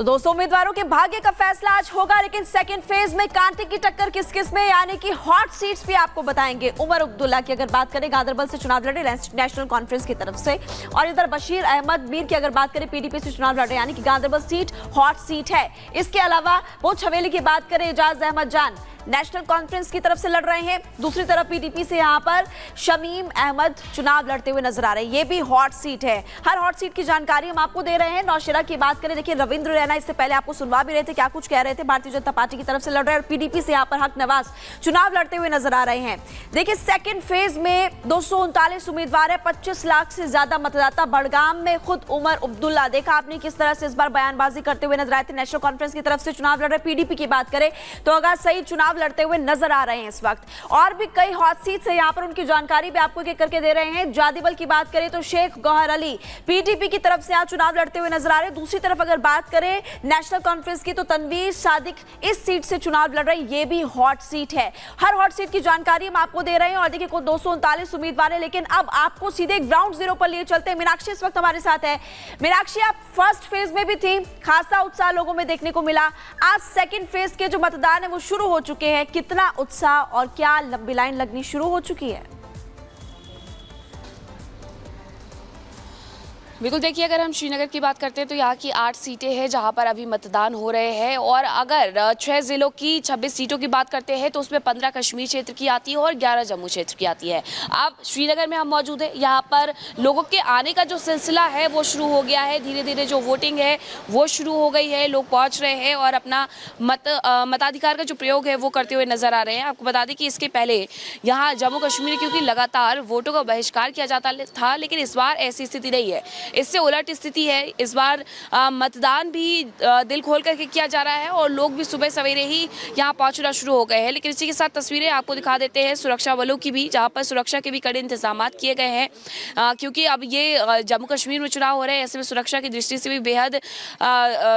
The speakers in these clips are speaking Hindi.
तो दोस्तों उम्मीदवारों के भाग्य का फैसला आज होगा, लेकिन सेकंड फेज में कांटे की टक्कर किस किस में, यानी कि हॉट सीट्स भी आपको बताएंगे। उमर अब्दुल्ला की अगर बात करें, गांधरबल से चुनाव लड़े नेशनल कॉन्फ्रेंस की तरफ से, और इधर बशीर अहमद मीर की अगर बात करें पीडीपी से चुनाव लड़े, यानी कि गांधरबल सीट हॉट सीट है। इसके अलावा पूंछ हवेली की बात करें, एजाज अहमद जान नेशनल कॉन्फ्रेंस की तरफ से लड़ रहे हैं, दूसरी तरफ पीडीपी से यहां पर शमीम अहमद चुनाव लड़ते हुए नजर आ रहे हैं। ये भी हॉट सीट है। हर हॉट सीट की जानकारी हम आपको दे रहे हैं। नौशेरा की बात करें, देखिए रविंद्र रैना इससे पहले आपको सुनवा भी रहे थे, क्या कुछ कह रहे थे, भारतीय जनता पार्टी की तरफ से लड़ रहे हैं, और पीडीपी से यहां पर हक नवाज चुनाव लड़ते हुए नजर आ रहे हैं। देखिए सेकेंड फेज में 239 उम्मीदवार है, 25 लाख से ज्यादा मतदाता। बड़गाम में खुद उमर अब्दुल्ला, देखा आपने किस तरह से इस बार बयानबाजी करते हुए नजर आए थे। नेशनल कॉन्फ्रेंस की तरफ से चुनाव लड़ रहे। पीडीपी की बात करें तो अगर सही चुनाव लड़ते हुए नजर आ रहे हैं इस वक्त। और भी कई हॉट सीट्स है, यहां पर उनकी जानकारी भी आपको एक करके दे रहे हैं। जादिबल की बात करें तो शेख गौहर अली पीडीपी की तरफ से आज चुनाव लड़ते हुए नजर आ रहे हैं। दूसरी तरफ अगर बात करें नेशनल कॉन्फ्रेंस की तो तनवीर सादिक इस सीट से चुनाव लड़ रहे हैं। ये भी हॉट सीट है। हर हॉट सीट की जानकारी हम आपको दे रहे हैं। और देखिए को 239 उम्मीदवार है, लेकिन अब आपको सीधे ग्राउंड जीरो पर लिए चलते हैं। मीनाक्षी इस वक्त हमारे साथ है। मीनाक्षी, आप फर्स्ट फेज में भी थी, खासा उत्साह लोगों में देखने को मिला। आज सेकंड फेज के जो मतदान है वो शुरू हो चुके हैं, कितना उत्साह और क्या लंबी लाइन लगनी शुरू हो चुकी है? बिल्कुल, देखिए अगर हम श्रीनगर की बात करते हैं तो यहाँ की 8 सीटें हैं जहाँ पर अभी मतदान हो रहे हैं। और अगर 6 जिलों की 26 सीटों की बात करते हैं तो उसमें 15 कश्मीर क्षेत्र की आती है और 11 जम्मू क्षेत्र की आती है। अब श्रीनगर में हम मौजूद हैं, यहाँ पर लोगों के आने का जो सिलसिला है वो शुरू हो गया है। धीरे धीरे जो वोटिंग है वो शुरू हो गई है, लोग पहुँच रहे हैं और अपना मताधिकार का जो प्रयोग है वो करते हुए नजर आ रहे हैं। आपको बता दें कि इसके पहले यहाँ जम्मू कश्मीर क्योंकि लगातार वोटों का बहिष्कार किया जाता था, लेकिन इस बार ऐसी स्थिति नहीं है, इससे उलट स्थिति है। इस बार मतदान भी दिल खोल करके किया जा रहा है और लोग भी सुबह सवेरे ही यहाँ पहुंचना शुरू हो गए हैं। लेकिन इसी के साथ तस्वीरें आपको दिखा देते हैं सुरक्षा बलों की भी, जहाँ पर सुरक्षा के भी कड़े इंतजाम किए गए हैं, क्योंकि अब ये जम्मू कश्मीर में चुनाव हो रहे हैं। ऐसे में सुरक्षा की दृष्टि से भी बेहद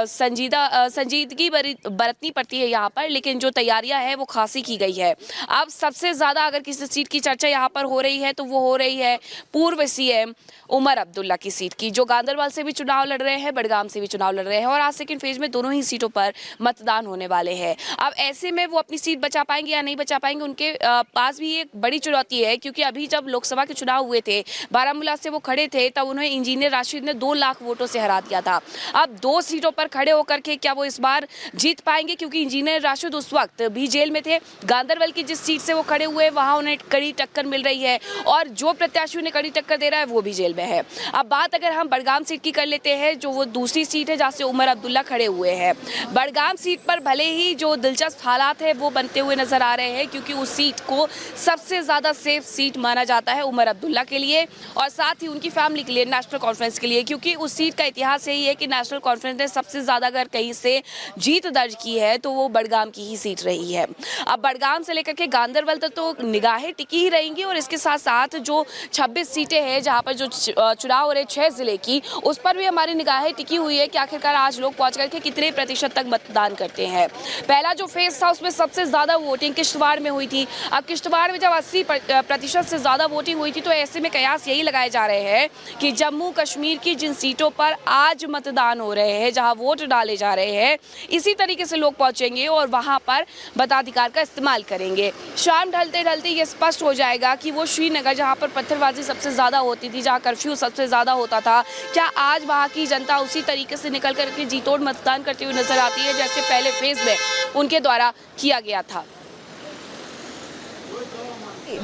संजीदगी बरतनी पड़ती है यहाँ पर, लेकिन जो तैयारियां हैं वो खासी की गई है। अब सबसे ज्यादा अगर किसी सीट की चर्चा यहाँ पर हो रही है तो वो हो रही है पूर्व सीएम उमर अब्दुल्ला की सीट की, जो गांधरबल से भी चुनाव लड़ रहे हैं, बड़गाम से भी चुनाव लड़ रहे हैं। और आज सेकंड फेज में दोनों ही सीटों पर मतदान होने वाले हैं। अब ऐसे में वो अपनी सीट बचा पाएंगे या नहीं बचा पाएंगे, उनके पास भी एक बड़ी चुनौती है, क्योंकि अभी जब लोकसभा के चुनाव हुए थे, बारामूला से वो खड़े थे, तब उन्हें इंजीनियर राशिद ने 2 लाख वोटों से हरा दिया था। अब 2 सीटों पर खड़े होकर के क्या वो इस बार जीत पाएंगे, क्योंकि इंजीनियर राशिद उस वक्त भी जेल में थे। गांधरबल की जिस सीट से वो खड़े हुए वहां उन्हें कड़ी टक्कर मिल रही है, और जो प्रत्याशी उन्हें कड़ी टक्कर दे रहा है वो भी जेल में है। अब बात अगर हम बड़गाम सीट की कर लेते हैं, जो वो दूसरी सीट है जहाँ से उमर अब्दुल्ला खड़े हुए हैं। बड़गाम सीट पर भले ही जो दिलचस्प हालात है वो बनते हुए नजर आ रहे हैं, क्योंकि उस सीट को सबसे ज्यादा सेफ सीट माना जाता है उमर अब्दुल्ला के लिए और साथ ही उनकी फैमिली के लिए, नेशनल कॉन्फ्रेंस के लिए, क्योंकि उस सीट का इतिहास यही है कि नेशनल कॉन्फ्रेंस ने सबसे ज्यादा अगर कहीं से जीत दर्ज की है तो वो बड़गाम की ही सीट रही है। अब बड़गाम से लेकर के गांधरबल तक तो निगाहें टिकी ही रहेंगी, और इसके साथ साथ जो 26 सीटें हैं जहाँ पर जो चुनाव हो रहे 6 जिले की, उस पर भी हमारी निगाहें टिकी हुई है कि आखिरकार आज लोग पहुंच करके कितने प्रतिशत तक मतदान करते हैं। पहला जो फेज था उसमें सबसे ज्यादा वोटिंग किश्तवाड़ में हुई थी। अब किश्तवाड़ में जब 80% से ज्यादा वोटिंग हुई थी, तो ऐसे में कयास यही लगाए जा रहे हैं कि जम्मू कश्मीर की जिन सीटों पर आज मतदान हो रहे हैं, जहां वोट डाले जा रहे हैं, इसी तरीके से लोग पहुंचेंगे और वहां पर मताधिकार का इस्तेमाल करेंगे। शाम ढलते ढलते ये स्पष्ट हो जाएगा कि वो श्रीनगर जहां पर पत्थरबाजी सबसे ज्यादा होती थी, जहां कर्फ्यू सबसे ज्यादा होता था, क्या आज वहां की जनता उसी तरीके से निकल करके जीतोड़ मतदान करती हुई नजर आती है जैसे पहले फेज में उनके द्वारा किया गया था।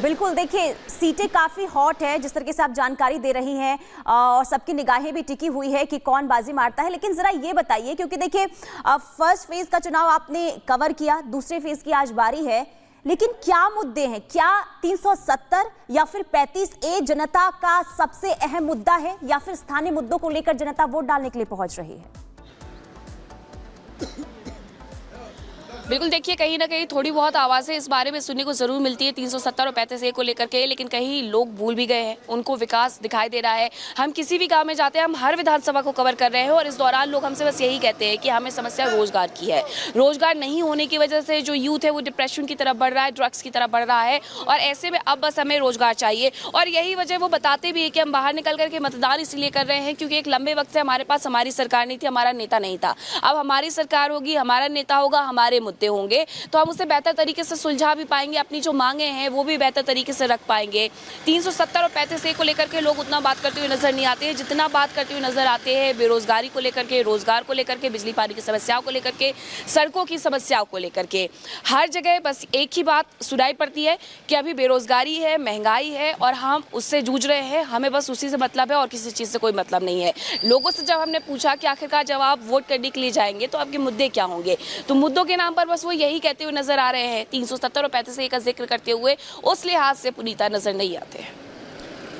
बिल्कुल, देखिए सीटें काफ़ी हॉट है जिस तरीके से आप जानकारी दे रही हैं, और सबकी निगाहें भी टिकी हुई है कि कौन बाजी मारता है। लेकिन ज़रा ये बताइए, क्योंकि देखिए फर्स्ट फेज़ का चुनाव आपने कवर किया, दूसरे फेज़ की आज बारी है, लेकिन क्या मुद्दे हैं? क्या 370 या फिर 35A जनता का सबसे अहम मुद्दा है, या फिर स्थानीय मुद्दों को लेकर जनता वोट डालने के लिए पहुंच रही है? बिल्कुल, देखिए कहीं ना कहीं थोड़ी बहुत आवाज़ें इस बारे में सुनने को ज़रूर मिलती है 370 और 35A को लेकर के, लेकिन कहीं लोग भूल भी गए हैं, उनको विकास दिखाई दे रहा है। हम किसी भी गांव में जाते हैं, हम हर विधानसभा को कवर कर रहे हैं और इस दौरान लोग हमसे बस यही कहते हैं कि हमें समस्या रोजगार की है। रोजगार नहीं होने की वजह से जो यूथ है वो डिप्रेशन की तरफ बढ़ रहा है, ड्रग्स की तरफ बढ़ रहा है और ऐसे में अब बस हमें रोजगार चाहिए। और यही वजह वो बताते भी है कि हम बाहर निकल करके मतदान इसलिए कर रहे हैं क्योंकि एक लंबे वक्त से हमारे पास हमारी सरकार नहीं थी, हमारा नेता नहीं था। अब हमारी सरकार होगी, हमारा नेता होगा, हमारे मुद्दे होंगे तो हम उसे बेहतर तरीके से सुलझा भी पाएंगे, अपनी जो मांगे हैं वो भी बेहतर तरीके से रख पाएंगे। 370 और 35A को लेकर के लोग उतना बात करते हुए नजर नहीं आते हैं जितना बात करते हुए नजर आते हैं बेरोजगारी को लेकर के, रोजगार को लेकर के, बिजली पानी की समस्याओं को लेकर के, सड़कों की समस्याओं को लेकर के। हर जगह बस एक ही बात सुनाई पड़ती है कि अभी बेरोजगारी है, महंगाई है और हम उससे जूझ रहे हैं, हमें बस उसी से मतलब है और किसी चीज़ से कोई मतलब नहीं है। लोगों से जब हमने पूछा कि आखिरकार जब आप वोट करने के लिए जाएंगे तो आपके मुद्दे क्या होंगे, तो मुद्दों के नाम पर बस वो यही कहते हुए नजर आ रहे हैं। 370 और 35A का जिक्र करते हुए उस लिहाज से पुनीता नजर नहीं आते हैं।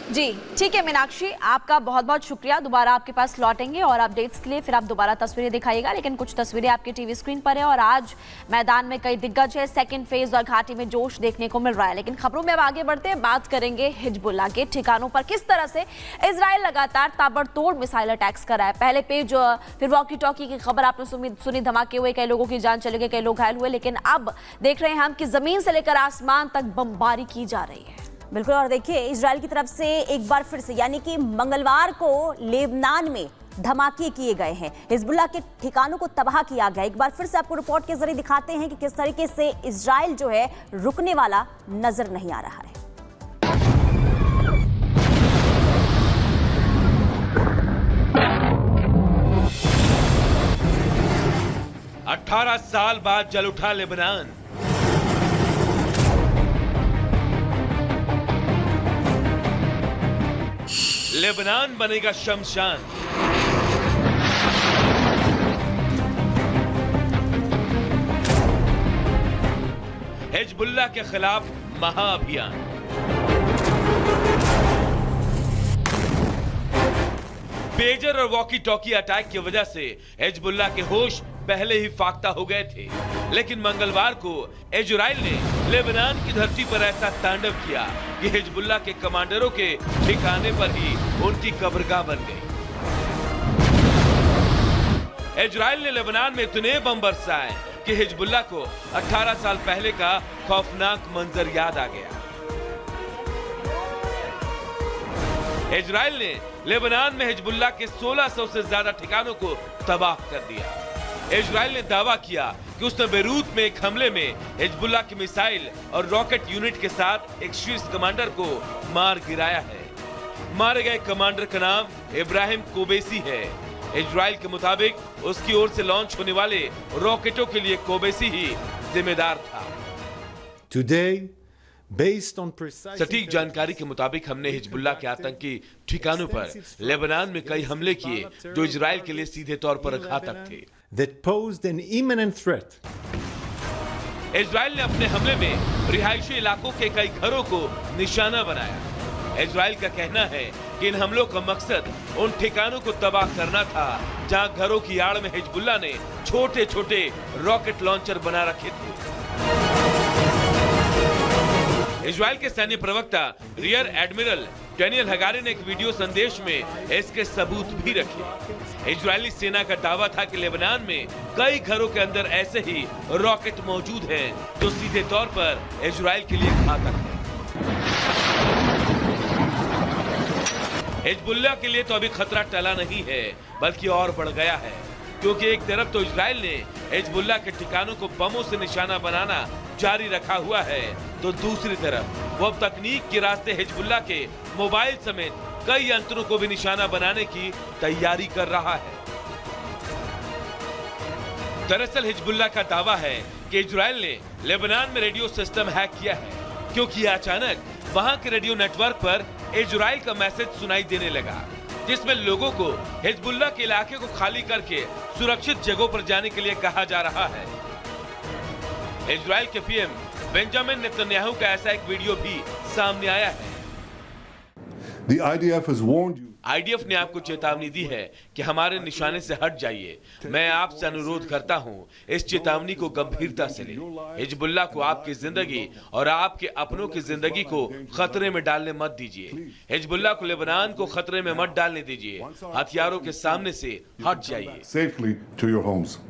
जी ठीक है मीनाक्षी, आपका बहुत बहुत शुक्रिया। दोबारा आपके पास लौटेंगे और अपडेट्स के लिए फिर आप दोबारा तस्वीरें दिखाइएगा, लेकिन कुछ तस्वीरें आपके टीवी स्क्रीन पर है और आज मैदान में कई दिग्गज है, सेकंड फेज और घाटी में जोश देखने को मिल रहा है। लेकिन खबरों में अब आगे बढ़ते हैं, बात करेंगे हिजबुल्लाह के ठिकानों पर किस तरह से इजराइल लगातार ताबड़तोड़ मिसाइल अटैक्स कर रहा है। पहले पेज फिर वॉकी टॉकी की खबर आपने सुनी, धमाके हुए, कई लोगों की जान चली गई, कई लोग घायल हुए, लेकिन अब देख रहे हैं हम कि जमीन से लेकर आसमान तक बमबारी की जा रही है। बिल्कुल, और देखिए इजराइल की तरफ से एक बार फिर से यानी कि मंगलवार को लेबनान में धमाके किए गए हैं, हिजबुल्लाह के ठिकानों को तबाह किया गया। एक बार फिर से आपको रिपोर्ट के जरिए दिखाते हैं कि किस तरीके से इजराइल जो है रुकने वाला नजर नहीं आ रहा है। 18 साल बाद जल उठा लेबनान। लेबनान बनेगा शमशान। हिजबुल्लाह के खिलाफ महाअभियान। पेजर और वॉकी टॉकी अटैक की वजह से हिजबुल्लाह के होश पहले ही फाख्ता हो गए थे, लेकिन मंगलवार को इजराइल ने लेबनान की धरती पर ऐसा तांडव किया कि हिजबुल्लाह के कमांडरों के ठिकाने पर ही उनकी कब्रगाह बन गई। इजराइल ने लेबनान में इतने बम बरसाए कि हिजबुल्लाह को 18 साल पहले का खौफनाक मंजर याद आ गया। इजराइल ने लेबनान में हिजबुल्लाह के 1600 से ज्यादा ठिकानों को तबाह कर दिया। इजराइल ने दावा किया कि उसने बेरूत में एक हमले में हिजबुल्लाह की मिसाइल और रॉकेट यूनिट के साथ एक शीर्ष कमांडर को मार गिराया है। मारे गए कमांडर का नाम इब्राहिम कोबेसी है। इजराइल के मुताबिक उसकी ओर से लॉन्च होने वाले रॉकेटों के लिए कोबेसी ही जिम्मेदार था। सटीक जानकारी के मुताबिक हमने हिजबुल्लाह के आतंकी ठिकानों पर लेबनान में कई हमले किए जो इजराइल के लिए सीधे तौर पर घातक थे। इजराइल ने अपने हमले में रिहायशी इलाकों के कई घरों को निशाना बनाया। इजराइल का कहना है कि इन हमलों का मकसद उन ठिकानों को तबाह करना था जहां घरों की आड़ में हिजबुल्लाह ने छोटे छोटे रॉकेट लॉन्चर बना रखे थे। इजराइल के सैन्य प्रवक्ता रियर एडमिरल डेनियल हगारी ने एक वीडियो संदेश में इसके सबूत भी रखे। इजरायली सेना का दावा था कि लेबनान में कई घरों के अंदर ऐसे ही रॉकेट मौजूद हैं जो सीधे तौर पर इजराइल के लिए घातक हैं। हिजबुल्लाह के लिए तो अभी खतरा टला नहीं है, बल्कि और बढ़ गया है, क्योंकि एक तरफ तो इजराइल ने हिजबुल्लाह के ठिकानों को बमों से निशाना बनाना जारी रखा हुआ है, तो दूसरी तरफ वो अब तकनीक के रास्ते हिजबुल्लाह के मोबाइल समेत कई यंत्रों को भी निशाना बनाने की तैयारी कर रहा है। दरअसल हिजबुल्लाह का दावा है कि इजराइल ने लेबनान में रेडियो सिस्टम हैक किया है, क्योंकि अचानक वहां के रेडियो नेटवर्क पर इजराइल का मैसेज सुनाई देने लगा, जिसमें लोगों को हिजबुल्लाह के इलाके को खाली करके सुरक्षित जगहों पर जाने के लिए कहा जा रहा है। इजराइल के पीएम बेंजामिन नेतन्याहू का ऐसा एक वीडियो भी सामने आया है। The IDF has warned you IDF ने आपको चेतावनी दी है कि हमारे निशाने से हट जाइए। मैं आपसे अनुरोध करता हूं, इस चेतावनी को गंभीरता से लें। हिजबुल्लाह को आपकी जिंदगी और आपके अपनों की जिंदगी को खतरे में डालने मत दीजिए। हिजबुल्लाह को लेबनान को खतरे में मत डालने दीजिए। हथियारों के सामने से हट जाइए। Safely to your homes.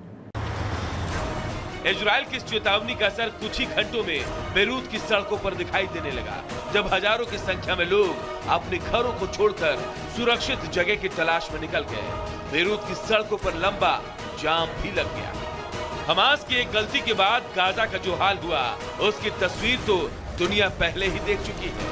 Israel की इस चेतावनी का असर कुछ ही घंटों में बेरूत की सड़कों पर दिखाई देने लगा, जब हजारों की संख्या में लोग अपने घरों को छोड़कर सुरक्षित जगह की तलाश में निकल गए। बेरूत की सड़कों पर लंबा जाम भी लग गया। हमास की एक गलती के बाद गाजा का जो हाल हुआ, उसकी तस्वीर तो दुनिया पहले ही देख चुकी है।